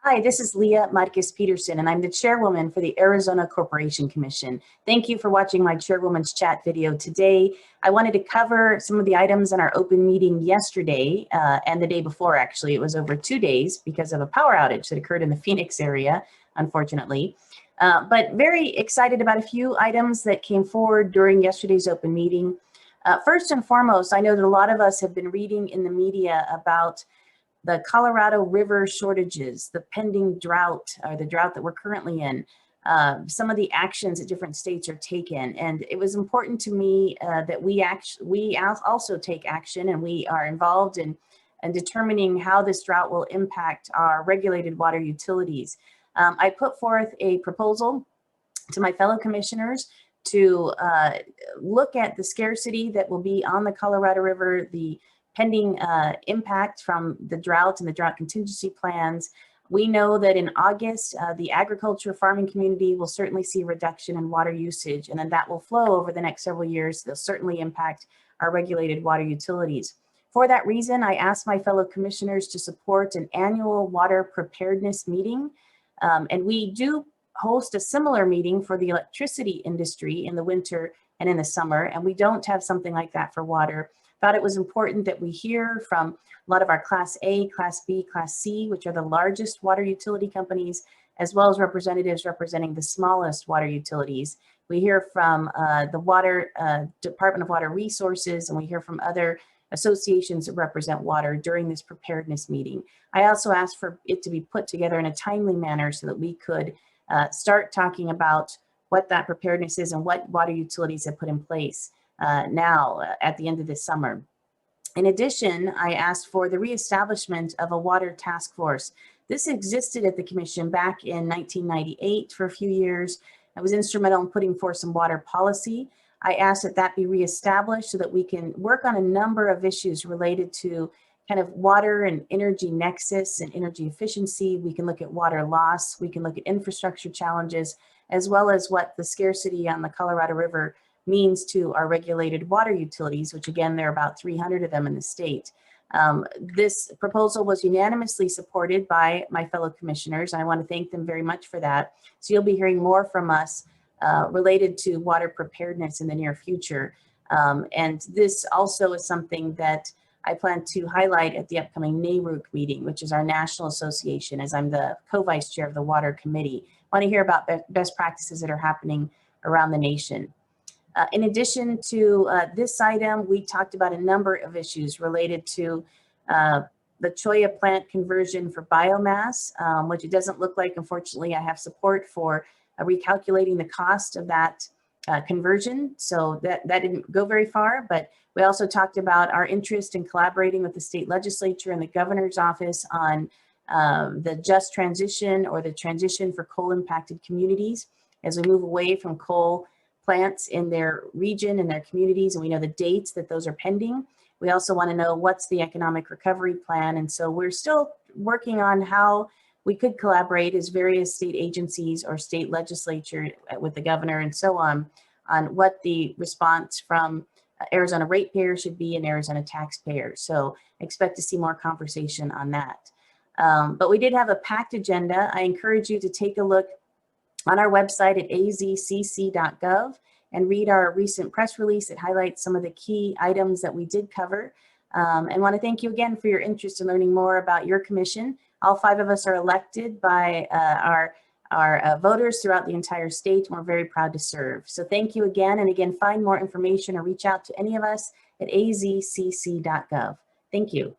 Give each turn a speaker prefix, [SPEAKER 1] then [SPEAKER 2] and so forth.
[SPEAKER 1] Hi, this is Lea Marquez Peterson, and I'm the chairwoman for the Arizona Corporation Commission. Thank you for watching my chairwoman's chat video today. I wanted to cover some of the items in our open meeting yesterday and the day before, actually. It was over 2 days because of a power outage that occurred in the Phoenix area, unfortunately. But very excited about a few items that came forward during yesterday's open meeting. First and foremost, I know that a lot of us have been reading in the media about the Colorado River shortages, the pending drought, or the drought that we're currently in, some of the actions that different states are taking. And it was important to me that we also take action, and we are involved in determining how this drought will impact our regulated water utilities. I put forth a proposal to my fellow commissioners to look at the scarcity that will be on the Colorado River, the pending impact from the drought and the drought contingency plans. We know that in August, the agriculture farming community will certainly see a reduction in water usage, and then that will flow over the next several years. They'll certainly impact our regulated water utilities. For that reason, I asked my fellow commissioners to support an annual water preparedness meeting. And we do host a similar meeting for the electricity industry in the winter and in the summer, and we don't have something like that for water. Thought it was important that we hear from a lot of our Class A, Class B, Class C, which are the largest water utility companies, as well as representatives representing the smallest water utilities. We hear from the Department of Water Resources, and we hear from other associations that represent water during this preparedness meeting. I also asked for it to be put together in a timely manner so that we could start talking about what that preparedness is and what water utilities have put in place now at the end of this summer. In addition, I asked for the reestablishment of a water task force. This existed at the commission back in 1998 for a few years. I was instrumental in putting forth some water policy. I asked that that be reestablished so that we can work on a number of issues related to kind of water and energy nexus and energy efficiency. We can look at water loss. We can look at infrastructure challenges, as well as what the scarcity on the Colorado River means to our regulated water utilities, which again, there are about 300 of them in the state. This proposal was unanimously supported by my fellow commissioners, and I want to thank them very much for that. So you'll be hearing more from us related to water preparedness in the near future. And this also is something that I plan to highlight at the upcoming NARUC meeting, which is our national association, as I'm the co-vice chair of the water committee. I want to hear about best practices that are happening around the nation. In addition to this item, we talked about a number of issues related to the Cholla plant conversion for biomass, which it doesn't look like, unfortunately, I have support for recalculating the cost of that conversion. So that didn't go very far, but we also talked about our interest in collaborating with the state legislature and the governor's office on the just transition, or the transition for coal impacted communities as we move away from coal plants in their region and their communities, and we know the dates that those are pending. We also want to know what's the economic recovery plan, and so we're still working on how we could collaborate as various state agencies or state legislature with the governor and so on what the response from Arizona ratepayers should be and Arizona taxpayers. So expect to see more conversation on that. But we did have a packed agenda. I encourage you to take a look on our website at azcc.gov and read our recent press release that highlights some of the key items that we did cover. And want to thank you again for your interest in learning more about your commission. All 5 of us are elected by our voters throughout the entire state, and we're very proud to serve. So thank you again, and again, find more information or reach out to any of us at azcc.gov. Thank you.